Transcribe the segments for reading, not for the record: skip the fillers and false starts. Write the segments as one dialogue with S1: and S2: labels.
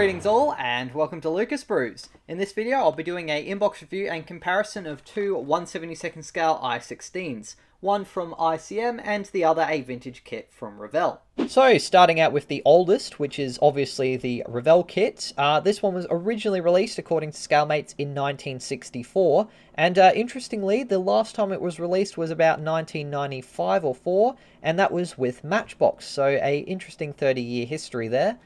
S1: Greetings all, and welcome to Lucas Sprues. In this video I'll be doing a inbox review and comparison of two 1/72nd scale i16s, one from ICM and the other a vintage kit from Revell. So starting out with the oldest, which is obviously the Revell kit. This one was originally released according to Scalemates in 1964, and interestingly the last time it was released was about 1995 or 4, and that was with Matchbox, so a interesting 30-year history there.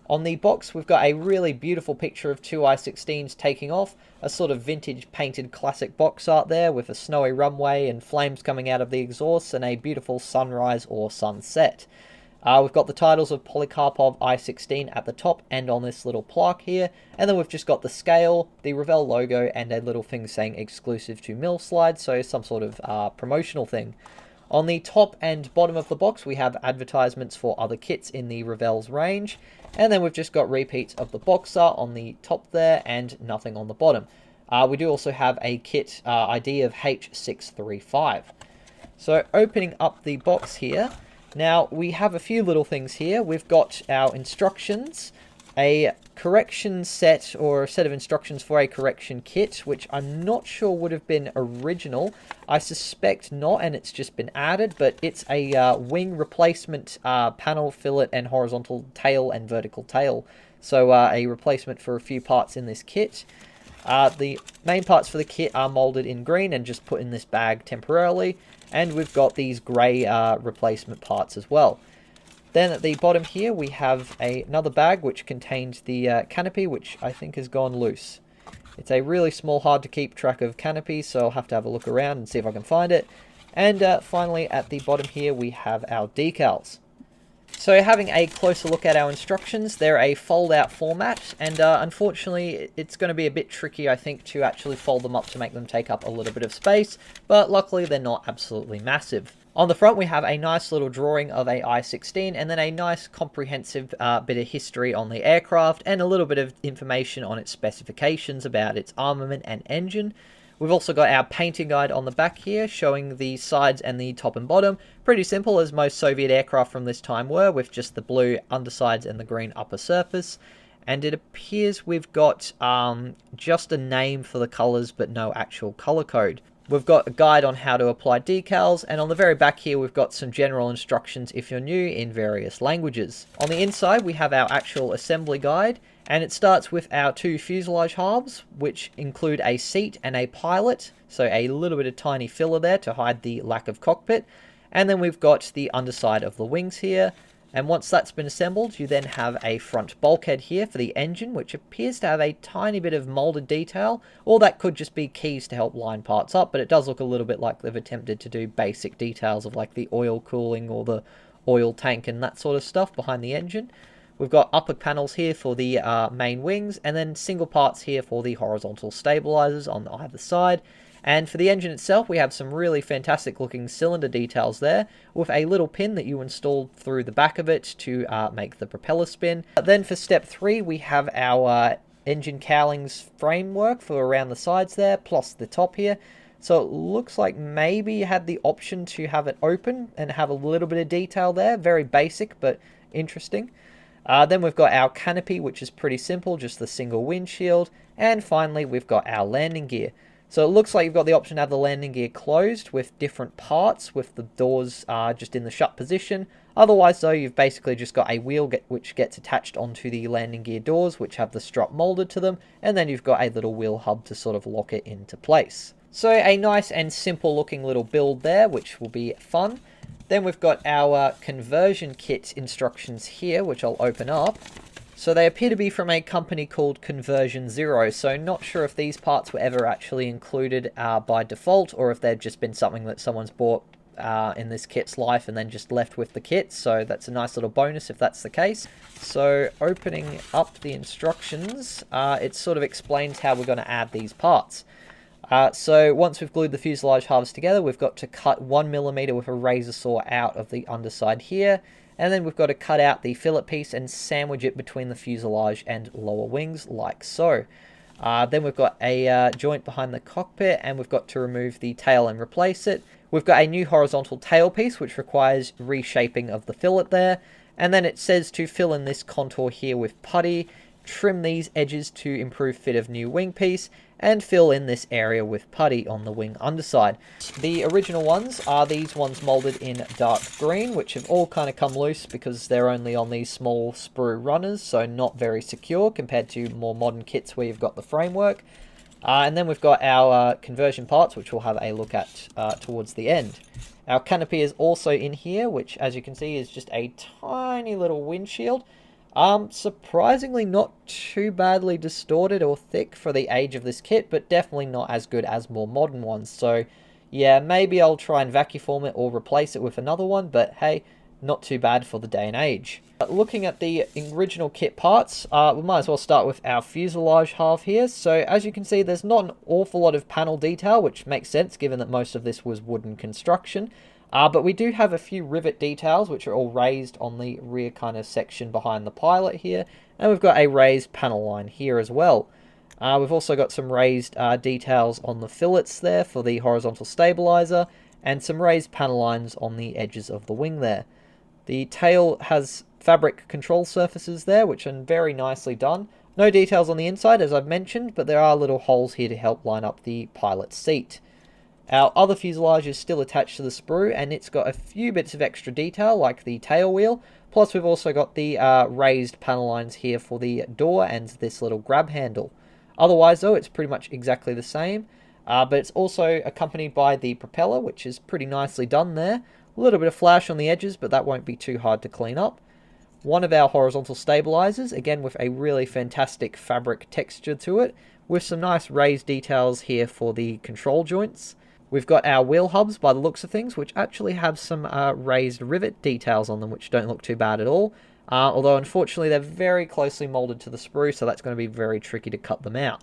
S1: On the box, we've got a really beautiful picture of two i16s taking off, a sort of vintage painted classic box art there with a snowy runway and flames coming out of the exhausts and a beautiful sunrise or sunset. We've got the titles of Polikarpov I-16 at the top and on this little plaque here, and then we've just got the scale, the Revell logo, and a little thing saying exclusive to mill slide, so some sort of promotional thing. On the top and bottom of the box, we have advertisements for other kits in the Revell's range, and then we've just got repeats of the box art on the top there and nothing on the bottom. We do also have a kit ID of H635. So opening up the box here, now we have a few little things here. We've got our instructions, a correction set or a set of instructions for a correction kit, which I'm not sure would have been original. I suspect not, and it's just been added, but it's a wing replacement panel, fillet, and horizontal tail and vertical tail. So a replacement for a few parts in this kit. The main parts for the kit are molded in green and just put in this bag temporarily, and we've got these grey replacement parts as well. Then at the bottom here we have another bag which contains the canopy, which I think has gone loose. It's a really small, hard to keep track of canopy, so I'll have to have a look around and see if I can find it. And finally at the bottom here we have our decals. So having a closer look at our instructions, they're a fold-out format, and unfortunately it's going to be a bit tricky, I think, to actually fold them up to make them take up a little bit of space, but luckily they're not absolutely massive. On the front we have a nice little drawing of a i16 and then a nice comprehensive bit of history on the aircraft and a little bit of information on its specifications about its armament and engine. We've also got our painting guide on the back here showing the sides and the top and bottom. Pretty simple, as most Soviet aircraft from this time were, with just the blue undersides and the green upper surface. And it appears we've got just a name for the colours but no actual colour code. We've got a guide on how to apply decals, and on the very back here we've got some general instructions if you're new in various languages. On the inside we have our actual assembly guide, and it starts with our two fuselage halves, which include a seat and a pilot, so a little bit of tiny filler there to hide the lack of cockpit. And then we've got the underside of the wings here. And once that's been assembled, you then have a front bulkhead here for the engine, which appears to have a tiny bit of molded detail, or that could just be keys to help line parts up, but it does look a little bit like they've attempted to do basic details of like the oil cooling or the oil tank and that sort of stuff behind the engine. We've got upper panels here for the main wings, and then single parts here for the horizontal stabilizers on either side. And for the engine itself, we have some really fantastic looking cylinder details there, with a little pin that you install through the back of it to make the propeller spin. Then for step 3, we have our engine cowlings framework for around the sides there, plus the top here. So it looks like maybe you had the option to have it open and have a little bit of detail there. Very basic, but interesting. Then we've got our canopy, which is pretty simple, just the single windshield. And finally, we've got our landing gear. So it looks like you've got the option to have the landing gear closed with different parts, with the doors just in the shut position. Otherwise, though, you've basically just got a wheel which gets attached onto the landing gear doors, which have the strut molded to them. And then you've got a little wheel hub to sort of lock it into place. So a nice and simple looking little build there, which will be fun. Then we've got our conversion kit instructions here, which I'll open up. So they appear to be from a company called Conversion Zero, so not sure if these parts were ever actually included by default, or if they've just been something that someone's bought in this kit's life and then just left with the kit, so that's a nice little bonus if that's the case. So opening up the instructions, it sort of explains how we're going to add these parts. So once we've glued the fuselage halves together, we've got to cut 1mm with a razor saw out of the underside here, and then we've got to cut out the fillet piece and sandwich it between the fuselage and lower wings, like so. Then we've got a joint behind the cockpit, and we've got to remove the tail and replace it. We've got a new horizontal tail piece, which requires reshaping of the fillet there. And then it says to fill in this contour here with putty. trim these edges to improve fit of new wing piece, and fill in this area with putty on the wing underside. The original ones are these ones molded in dark green, which have all kind of come loose because they're only on these small sprue runners, so not very secure compared to more modern kits where you've got the framework. And then we've got our conversion parts, which we'll have a look at towards the end. Our canopy is also in here, which as you can see is just a tiny little windshield. Surprisingly not too badly distorted or thick for the age of this kit, but definitely not as good as more modern ones. So yeah, maybe I'll try and vacuform it or replace it with another one, but hey, not too bad for the day and age. Looking at the original kit parts, we might as well start with our fuselage half here. So as you can see, there's not an awful lot of panel detail, which makes sense given that most of this was wooden construction. But we do have a few rivet details, which are all raised on the rear kind of section behind the pilot here. And we've got a raised panel line here as well. We've also got some raised details on the fillets there for the horizontal stabilizer, and some raised panel lines on the edges of the wing there. The tail has fabric control surfaces there, which are very nicely done. No details on the inside, as I've mentioned, but there are little holes here to help line up the pilot's seat. Our other fuselage is still attached to the sprue, and it's got a few bits of extra detail, like the tail wheel. Plus, we've also got the raised panel lines here for the door and this little grab handle. Otherwise, though, it's pretty much exactly the same. But it's also accompanied by the propeller, which is pretty nicely done there. A little bit of flash on the edges, but that won't be too hard to clean up. One of our horizontal stabilizers, again with a really fantastic fabric texture to it, with some nice raised details here for the control joints. We've got our wheel hubs by the looks of things, which actually have some raised rivet details on them, which don't look too bad at all. Although unfortunately they're very closely molded to the sprue, so that's going to be very tricky to cut them out.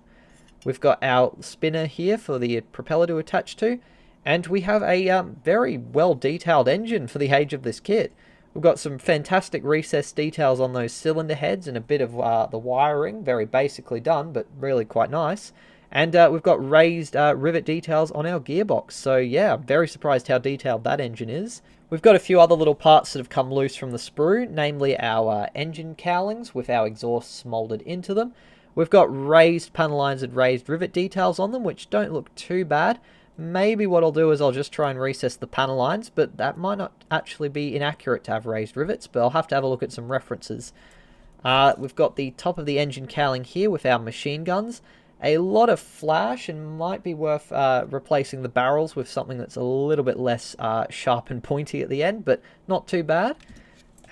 S1: We've got our spinner here for the propeller to attach to, and we have a very well detailed engine for the age of this kit. We've got some fantastic recessed details on those cylinder heads and a bit of the wiring, very basically done, but really quite nice. And we've got raised rivet details on our gearbox. So yeah, I'm very surprised how detailed that engine is. We've got a few other little parts that have come loose from the sprue, namely our engine cowlings with our exhausts molded into them. We've got raised panel lines and raised rivet details on them, which don't look too bad. Maybe what I'll do is I'll just try and recess the panel lines, but that might not actually be inaccurate to have raised rivets, but I'll have to have a look at some references. We've got the top of the engine cowling here with our machine guns. A lot of flash, and might be worth replacing the barrels with something that's a little bit less sharp and pointy at the end, but not too bad.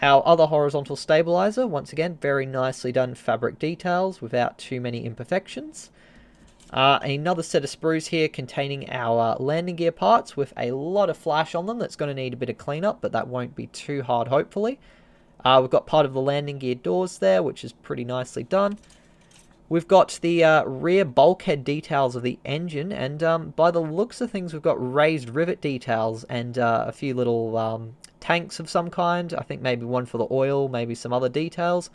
S1: Our other horizontal stabilizer, once again, very nicely done fabric details without too many imperfections. Another set of sprues here containing our landing gear parts with a lot of flash on them that's going to need a bit of cleanup, but that won't be too hard, hopefully. We've got part of the landing gear doors there, which is pretty nicely done. We've got the rear bulkhead details of the engine, and by the looks of things, we've got raised rivet details and a few little tanks of some kind. I think maybe one for the oil, maybe some other details.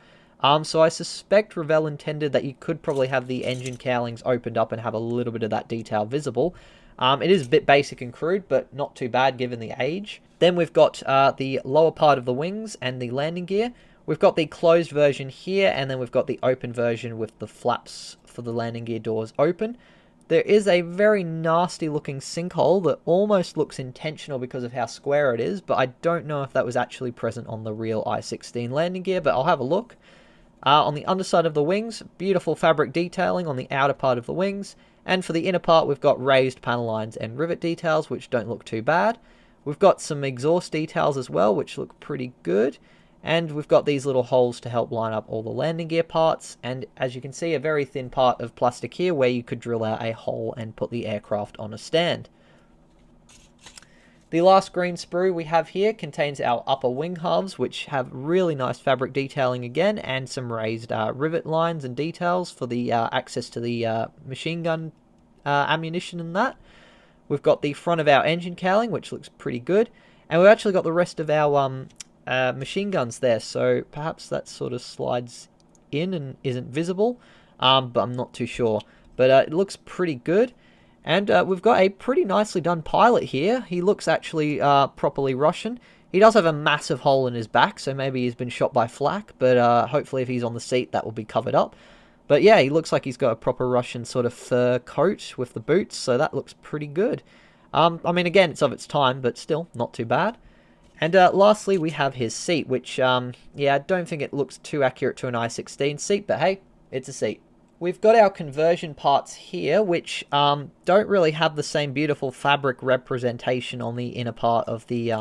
S1: So I suspect Revell intended that you could probably have the engine cowlings opened up and have a little bit of that detail visible. It is a bit basic and crude, but not too bad given the age. Then we've got the lower part of the wings and the landing gear. We've got the closed version here, and then we've got the open version with the flaps for the landing gear doors open. There is a very nasty looking sinkhole that almost looks intentional because of how square it is, but I don't know if that was actually present on the real I-16 landing gear, but I'll have a look. On the underside of the wings, beautiful fabric detailing on the outer part of the wings, and for the inner part we've got raised panel lines and rivet details, which don't look too bad. We've got some exhaust details as well, which look pretty good. And we've got these little holes to help line up all the landing gear parts, and as you can see, a very thin part of plastic here where you could drill out a hole and put the aircraft on a stand. The last green sprue we have here contains our upper wing halves, which have really nice fabric detailing again, and some raised rivet lines and details for the access to the machine gun ammunition and that. We've got the front of our engine cowling, which looks pretty good, and we've actually got the rest of our machine guns there, so perhaps that sort of slides in and isn't visible, but I'm not too sure. But it looks pretty good, and we've got a pretty nicely done pilot here. He looks actually properly Russian. He does have a massive hole in his back, so maybe he's been shot by flak, but hopefully if he's on the seat, that will be covered up. But yeah, he looks like he's got a proper Russian sort of fur coat with the boots, so that looks pretty good. I mean, again, it's of its time, but still, not too bad. And lastly, we have his seat, which, yeah, I don't think it looks too accurate to an I-16 seat, but hey, it's a seat. We've got our conversion parts here, which don't really have the same beautiful fabric representation on the inner part of the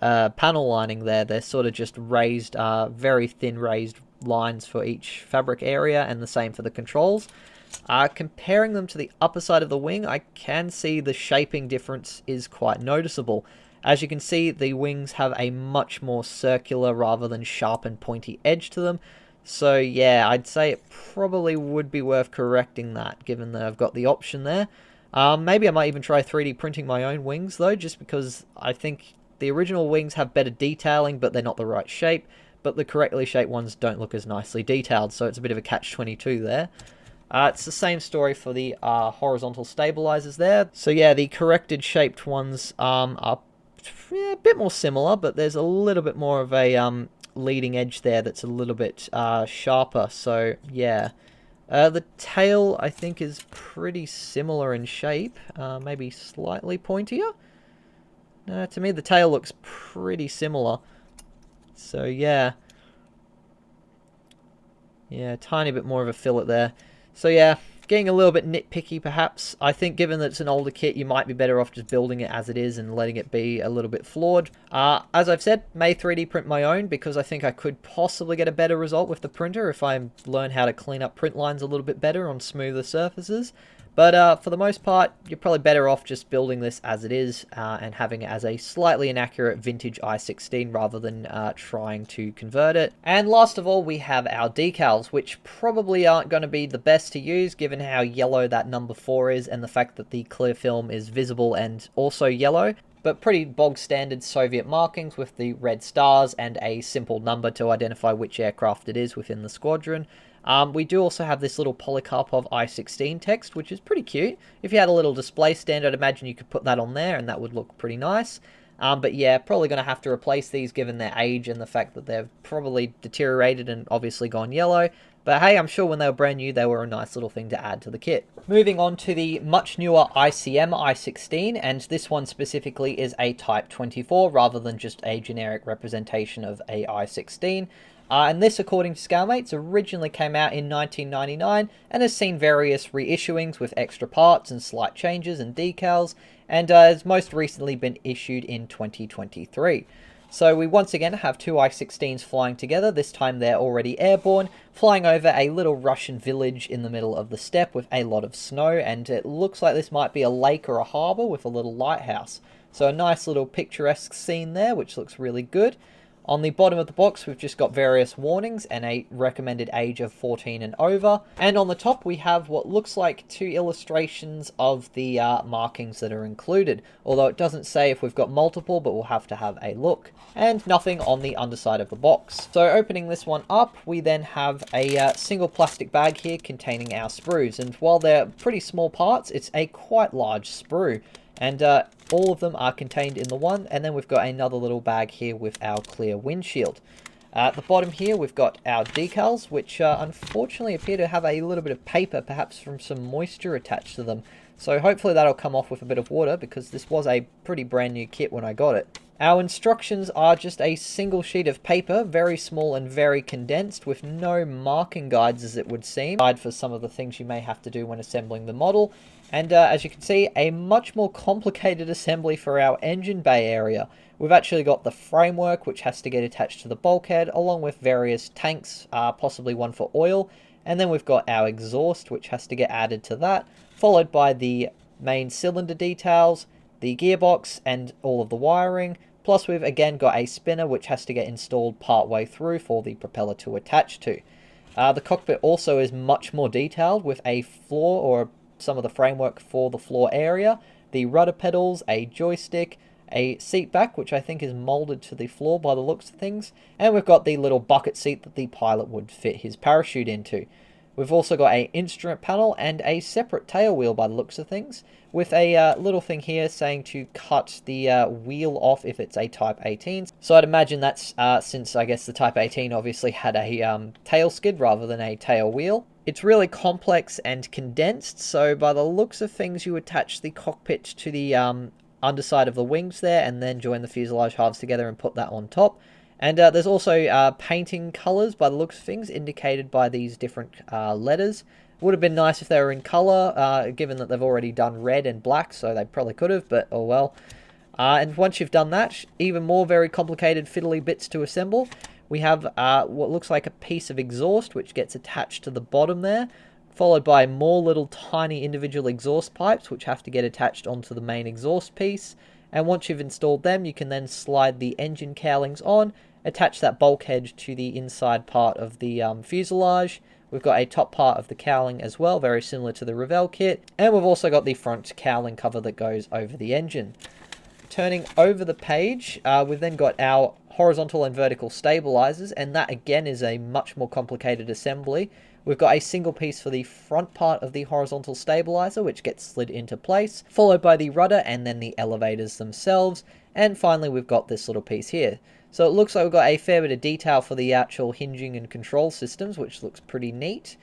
S1: panel lining there. They're sort of just raised, very thin raised lines for each fabric area, and the same for the controls. Comparing them to the upper side of the wing, I can see the shaping difference is quite noticeable. As you can see, the wings have a much more circular rather than sharp and pointy edge to them. So yeah, I'd say it probably would be worth correcting that, given that I've got the option there. Maybe I might even try 3D printing my own wings though, just because I think the original wings have better detailing, but they're not the right shape. But the correctly shaped ones don't look as nicely detailed, so it's a bit of a catch-22 there. It's the same story for the horizontal stabilizers there. So yeah, the corrected shaped ones are a bit more similar, but there's a little bit more of a leading edge there that's a little bit sharper. So yeah, the tail I think is pretty similar in shape, maybe slightly pointier. To me the tail looks pretty similar. So yeah, tiny bit more of a fillet there. So yeah, getting a little bit nitpicky perhaps. I think given that it's an older kit, you might be better off just building it as it is and letting it be a little bit flawed. As I've said, may 3D print my own, because I think I could possibly get a better result with the printer if I learn how to clean up print lines a little bit better on smoother surfaces. But for the most part, you're probably better off just building this as it is and having it as a slightly inaccurate vintage i16 rather than trying to convert it. And last of all, we have our decals, which probably aren't going to be the best to use given how yellow that number 4 is and the fact that the clear film is visible and also yellow. But pretty bog standard Soviet markings with the red stars and a simple number to identify which aircraft it is within the squadron. We do also have this little Polikarpov I-16 text, which is pretty cute. If you had a little display stand, I'd imagine you could put that on there and that would look pretty nice. But yeah, probably going to have to replace these given their age and the fact that they've probably deteriorated and obviously gone yellow. But hey, I'm sure when they were brand new, they were a nice little thing to add to the kit. Moving on to the much newer ICM I-16, and this one specifically is a Type 24 rather than just a generic representation of a I-16. And this, according to Scalemates, originally came out in 1999 and has seen various reissuings with extra parts and slight changes and decals, and has most recently been issued in 2023. So we once again have two I-16s flying together. This time they're already airborne, flying over a little Russian village in the middle of the steppe with a lot of snow, and it looks like this might be a lake or a harbour with a little lighthouse. So a nice little picturesque scene there, which looks really good. On the bottom of the box, we've just got various warnings and a recommended age of 14 and over. And on the top, we have what looks like 2 illustrations of the markings that are included. Although it doesn't say if we've got multiple, but we'll have to have a look. And nothing on the underside of the box. So opening this one up, we then have a single plastic bag here containing our sprues. And while they're pretty small parts, it's a quite large sprue. And all of them are contained in the one, and then we've got another little bag here with our clear windshield. At the bottom here, we've got our decals, which unfortunately appear to have a little bit of paper, perhaps from some moisture attached to them. So hopefully that'll come off with a bit of water, because this was a pretty brand new kit when I got it. Our instructions are just a single sheet of paper, very small and very condensed, with no marking guides as it would seem. Guide for some of the things you may have to do when assembling the model. And as you can see, a much more complicated assembly for our engine bay area. We've actually got the framework, which has to get attached to the bulkhead, along with various tanks, possibly one for oil. And then we've got our exhaust, which has to get added to that, followed by the main cylinder details, the gearbox, and all of the wiring. Plus we've again got a spinner, which has to get installed part way through for the propeller to attach to. The cockpit also is much more detailed, with a floor or some of the framework for the floor area, the rudder pedals, a joystick, a seat back, which I think is molded to the floor by the looks of things, and we've got the little bucket seat that the pilot would fit his parachute into. We've also got an instrument panel and a separate tail wheel by the looks of things, with a little thing here saying to cut the wheel off if it's a Type 18. So I'd imagine that's since I guess the Type 18 obviously had a tail skid rather than a tail wheel. It's really complex and condensed, so by the looks of things you attach the cockpit to the underside of the wings there and then join the fuselage halves together and put that on top. And there's also painting colours by the looks of things indicated by these different letters. Would have been nice if they were in colour, given that they've already done red and black, so they probably could have, but oh well. And once you've done that, even more very complicated fiddly bits to assemble. We have what looks like a piece of exhaust which gets attached to the bottom there, followed by more little tiny individual exhaust pipes which have to get attached onto the main exhaust piece. And once you've installed them, you can then slide the engine cowlings on, attach that bulkhead to the inside part of the fuselage. We've got a top part of the cowling as well, very similar to the Revell kit. And we've also got the front cowling cover that goes over the engine. Turning over the page, we've then got our horizontal and vertical stabilizers, and that again is a much more complicated assembly. We've got a single piece for the front part of the horizontal stabilizer, which gets slid into place, followed by the rudder and then the elevators themselves. And finally, we've got this little piece here. So it looks like we've got a fair bit of detail for the actual hinging and control systems, which looks pretty neat.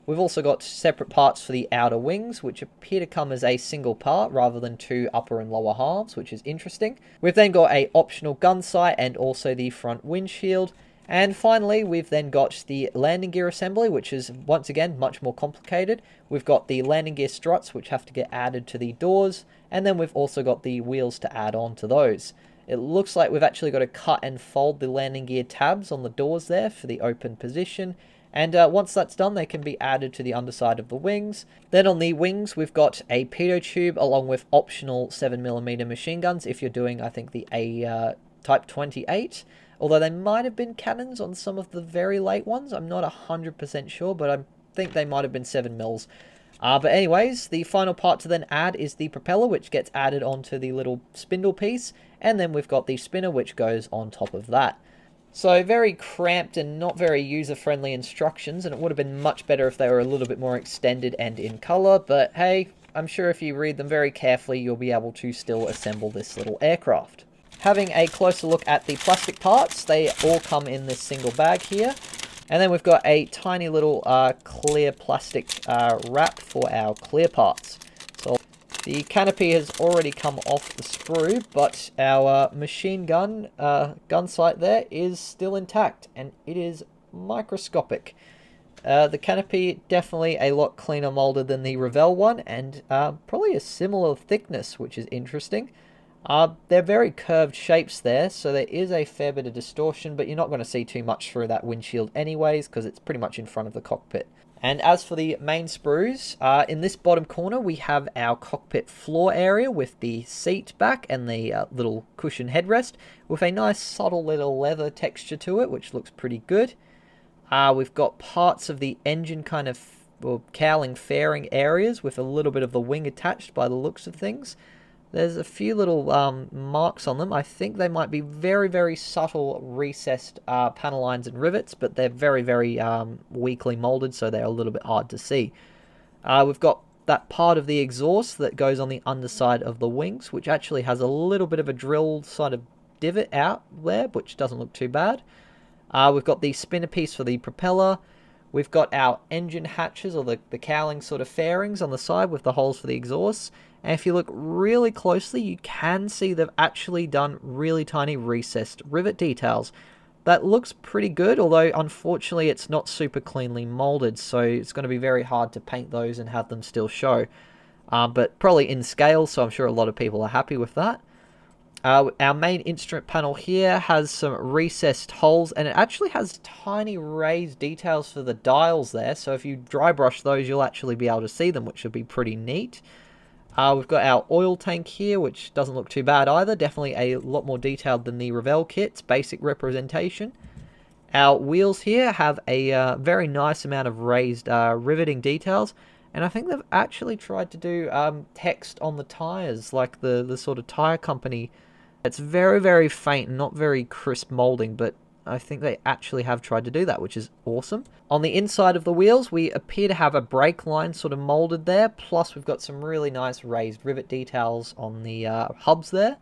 S1: We've also got separate parts for the outer wings, which appear to come as a single part rather than two upper and lower halves, which is interesting. We've then got a optional gun sight and also the front windshield. And finally, we've then got the landing gear assembly, which is once again much more complicated. We've got the landing gear struts, which have to get added to the doors, and then we've also got the wheels to add on to those. It looks like we've actually got to cut and fold the landing gear tabs on the doors there for the open position. And once that's done, they can be added to the underside of the wings. Then on the wings, we've got a pitot tube along with optional 7mm machine guns if you're doing, I think, the Type 28. Although they might have been cannons on some of the very late ones. I'm not 100% sure, but I think they might have been 7mm. But anyways, the final part to then add is the propeller, which gets added onto the little spindle piece. And then we've got the spinner, which goes on top of that. So very cramped and not very user-friendly instructions, and it would have been much better if they were a little bit more extended and in colour, but hey, I'm sure if you read them very carefully, you'll be able to still assemble this little aircraft. Having a closer look at the plastic parts, they all come in this single bag here. And then we've got a tiny little clear plastic wrap for our clear parts. So the canopy has already come off the sprue, but our machine gun sight there is still intact, and it is microscopic. The canopy definitely a lot cleaner molded than the Revell one, and probably a similar thickness, which is interesting. They're very curved shapes there, so there is a fair bit of distortion, but you're not going to see too much through that windshield anyways, because it's pretty much in front of the cockpit. And as for the main sprues, in this bottom corner we have our cockpit floor area with the seat back and the little cushion headrest, with a nice subtle little leather texture to it, which looks pretty good. We've got parts of the engine kind of cowling fairing areas with a little bit of the wing attached by the looks of things. There's a few little marks on them. I think they might be very, very subtle recessed panel lines and rivets, but they're very, very weakly molded, so they're a little bit hard to see. We've got that part of the exhaust that goes on the underside of the wings, which actually has a little bit of a drilled sort of divot out there, which doesn't look too bad. We've got the spinner piece for the propeller. We've got our engine hatches, or the cowling sort of fairings on the side with the holes for the exhausts. And if you look really closely, you can see they've actually done really tiny recessed rivet details. That looks pretty good, although unfortunately it's not super cleanly molded, so it's going to be very hard to paint those and have them still show. But probably in scale, so I'm sure a lot of people are happy with that. Our main instrument panel here has some recessed holes, and it actually has tiny raised details for the dials there, so if you dry brush those you'll actually be able to see them, which would be pretty neat. We've got our oil tank here, which doesn't look too bad either. Definitely a lot more detailed than the Revell kit's basic representation. Our wheels here have a very nice amount of raised riveting details. And I think they've actually tried to do text on the tyres, like the sort of tyre company. It's very, very faint and not very crisp moulding, but I think they actually have tried to do that, which is awesome. On the inside of the wheels, we appear to have a brake line sort of molded there, plus we've got some really nice raised rivet details on the hubs there.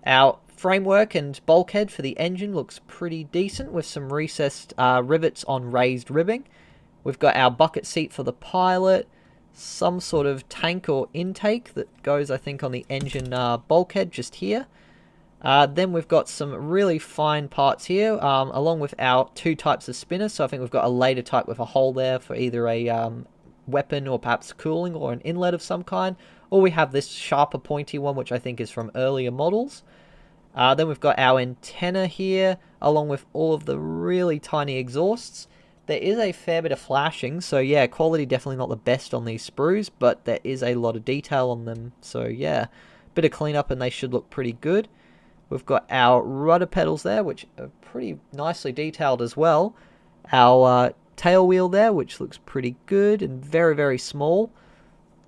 S1: Our framework and bulkhead for the engine looks pretty decent with some recessed rivets on raised ribbing. We've got our bucket seat for the pilot, some sort of tank or intake that goes, I think, on the engine bulkhead just here. Then we've got some really fine parts here, along with our two types of spinners. So I think we've got a later type with a hole there for either a weapon or perhaps cooling or an inlet of some kind. Or we have this sharper pointy one, which I think is from earlier models. Then we've got our antenna here, along with all of the really tiny exhausts. There is a fair bit of flashing, so yeah, quality definitely not the best on these sprues, but there is a lot of detail on them. So yeah, bit of cleanup and they should look pretty good. We've got our rudder pedals there, which are pretty nicely detailed as well. Our tail wheel there, which looks pretty good and very, very small.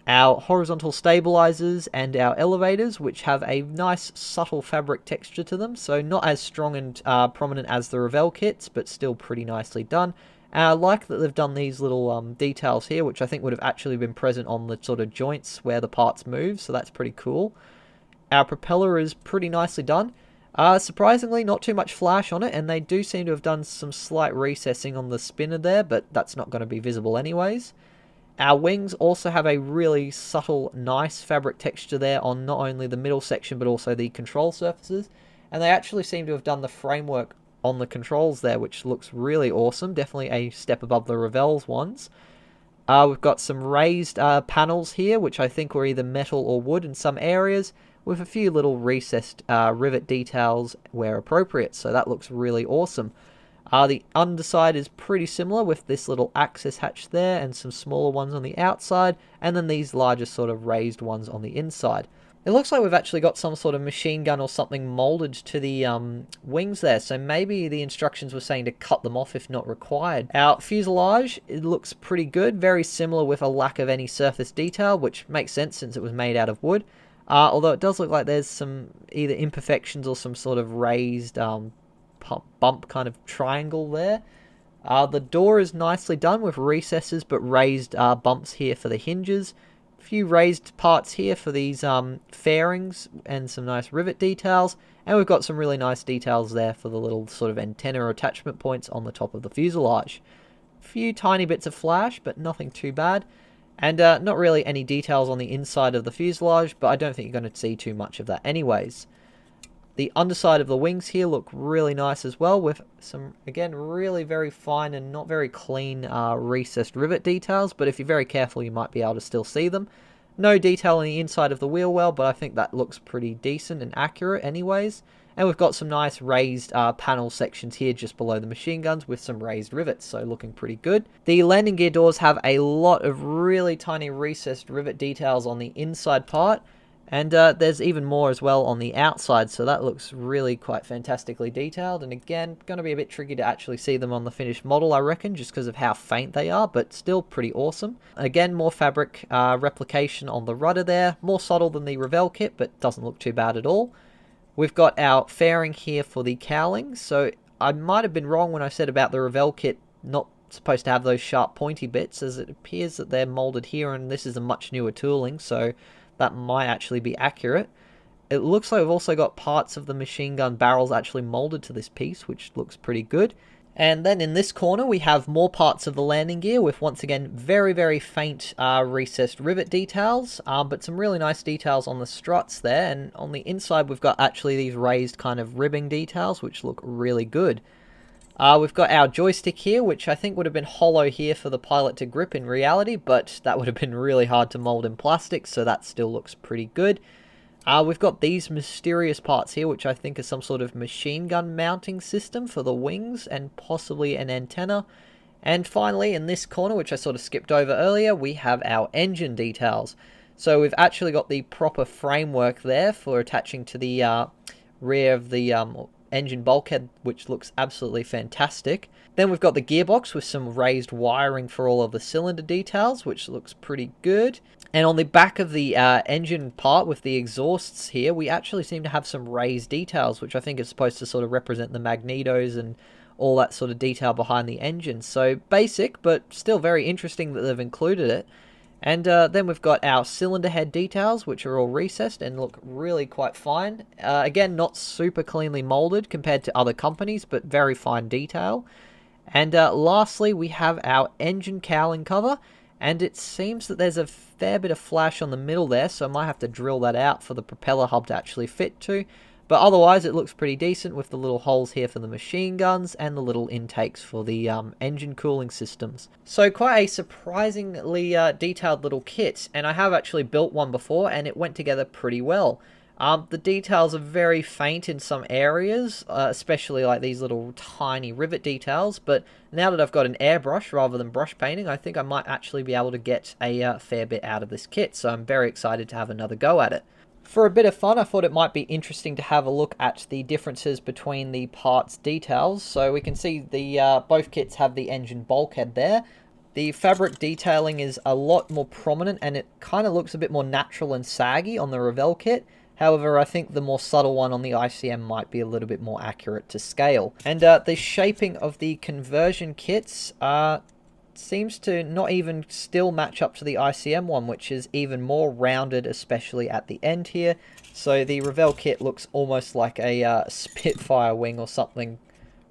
S1: Our horizontal stabilizers and our elevators, which have a nice subtle fabric texture to them. So not as strong and prominent as the Revell kits, but still pretty nicely done. I like that they've done these little details here, which I think would have actually been present on the sort of joints where the parts move. So that's pretty cool. Our propeller is pretty nicely done. Surprisingly, not too much flash on it, and they do seem to have done some slight recessing on the spinner there, but that's not going to be visible anyways. Our wings also have a really subtle, nice fabric texture there on not only the middle section, but also the control surfaces. And they actually seem to have done the framework on the controls there, which looks really awesome. Definitely a step above the Revell's ones. We've got some raised panels here, which I think were either metal or wood in some areas, with a few little recessed rivet details where appropriate. So that looks really awesome. The underside is pretty similar with this little access hatch there and some smaller ones on the outside, and then these larger sort of raised ones on the inside. It looks like we've actually got some sort of machine gun or something molded to the wings there, so maybe the instructions were saying to cut them off if not required. Our fuselage, it looks pretty good, very similar with a lack of any surface detail, which makes sense since it was made out of wood. Although it does look like there's some either imperfections or some sort of raised bump kind of triangle there. The door is nicely done with recesses but raised bumps here for the hinges. A few raised parts here for these fairings and some nice rivet details. And we've got some really nice details there for the little sort of antenna attachment points on the top of the fuselage. A few tiny bits of flash, but nothing too bad. And not really any details on the inside of the fuselage, but I don't think you're going to see too much of that anyways. The underside of the wings here look really nice as well, with some, again, really very fine and not very clean recessed rivet details, but if you're very careful you might be able to still see them. No detail on the inside of the wheel well, but I think that looks pretty decent and accurate anyways. And we've got some nice raised panel sections here just below the machine guns with some raised rivets, so looking pretty good. The landing gear doors have a lot of really tiny recessed rivet details on the inside part, and there's even more as well on the outside, so that looks really quite fantastically detailed. And again, going to be a bit tricky to actually see them on the finished model, I reckon, just because of how faint they are, but still pretty awesome. Again, more fabric replication on the rudder there, more subtle than the Revell kit, but doesn't look too bad at all. We've got our fairing here for the cowling, so I might have been wrong when I said about the Revell kit not supposed to have those sharp pointy bits, as it appears that they're molded here, and this is a much newer tooling, so that might actually be accurate. It looks like we've also got parts of the machine gun barrels actually molded to this piece, which looks pretty good. And then in this corner we have more parts of the landing gear with, once again, very, very faint recessed rivet details, but some really nice details on the struts there. And on the inside we've got actually these raised kind of ribbing details, which look really good. We've got our joystick here, which I think would have been hollow here for the pilot to grip in reality, but that would have been really hard to mold in plastic, so that still looks pretty good. We've got these mysterious parts here, which I think are some sort of machine gun mounting system for the wings and possibly an antenna. And finally, in this corner, which I sort of skipped over earlier, we have our engine details. So we've actually got the proper framework there for attaching to the rear of the engine bulkhead, which looks absolutely fantastic. Then we've got the gearbox with some raised wiring for all of the cylinder details, which looks pretty good. And on the back of the engine part with the exhausts here, we actually seem to have some raised details, which I think is supposed to sort of represent the magnetos and all that sort of detail behind the engine. So basic, but still very interesting that they've included it. And then we've got our cylinder head details, which are all recessed and look really quite fine. Again, not super cleanly molded compared to other companies, but very fine detail. And lastly, we have our engine cowling cover, and it seems that there's a fair bit of flash on the middle there, so I might have to drill that out for the propeller hub to actually fit to. But otherwise, it looks pretty decent with the little holes here for the machine guns and the little intakes for the engine cooling systems. So quite a surprisingly detailed little kit, and I have actually built one before, and it went together pretty well. The details are very faint in some areas, especially like these little tiny rivet details, but now that I've got an airbrush rather than brush painting, I think I might actually be able to get a fair bit out of this kit, so I'm very excited to have another go at it. For a bit of fun, I thought it might be interesting to have a look at the differences between the parts details. So we can see the both kits have the engine bulkhead there. The fabric detailing is a lot more prominent, and it kind of looks a bit more natural and saggy on the Revell kit. However, I think the more subtle one on the ICM might be a little bit more accurate to scale. And the shaping of the conversion kits seems to not even still match up to the ICM one, which is even more rounded, especially at the end here. So the Revell kit looks almost like a Spitfire wing or something,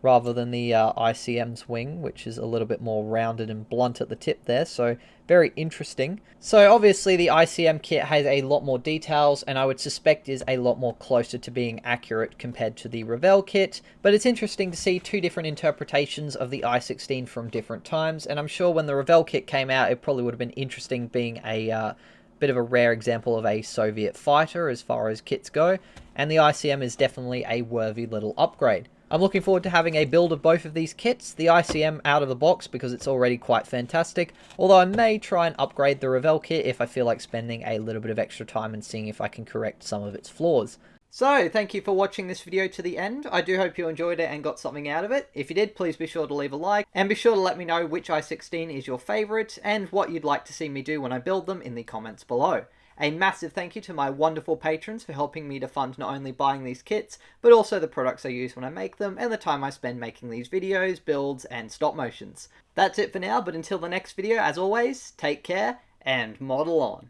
S1: rather than the ICM's wing, which is a little bit more rounded and blunt at the tip there, so very interesting. So obviously the ICM kit has a lot more details, and I would suspect is a lot more closer to being accurate compared to the Revell kit, but it's interesting to see two different interpretations of the I-16 from different times, and I'm sure when the Revell kit came out, it probably would have been interesting being a bit of a rare example of a Soviet fighter as far as kits go, and the ICM is definitely a worthy little upgrade. I'm looking forward to having a build of both of these kits, the ICM out of the box because it's already quite fantastic, although I may try and upgrade the Revell kit if I feel like spending a little bit of extra time and seeing if I can correct some of its flaws. So, thank you for watching this video to the end. I do hope you enjoyed it and got something out of it. If you did, please be sure to leave a like, and be sure to let me know which I-16 is your favourite, and what you'd like to see me do when I build them in the comments below. A massive thank you to my wonderful patrons for helping me to fund not only buying these kits, but also the products I use when I make them, and the time I spend making these videos, builds, and stop motions. That's it for now, but until the next video, as always, take care, and model on.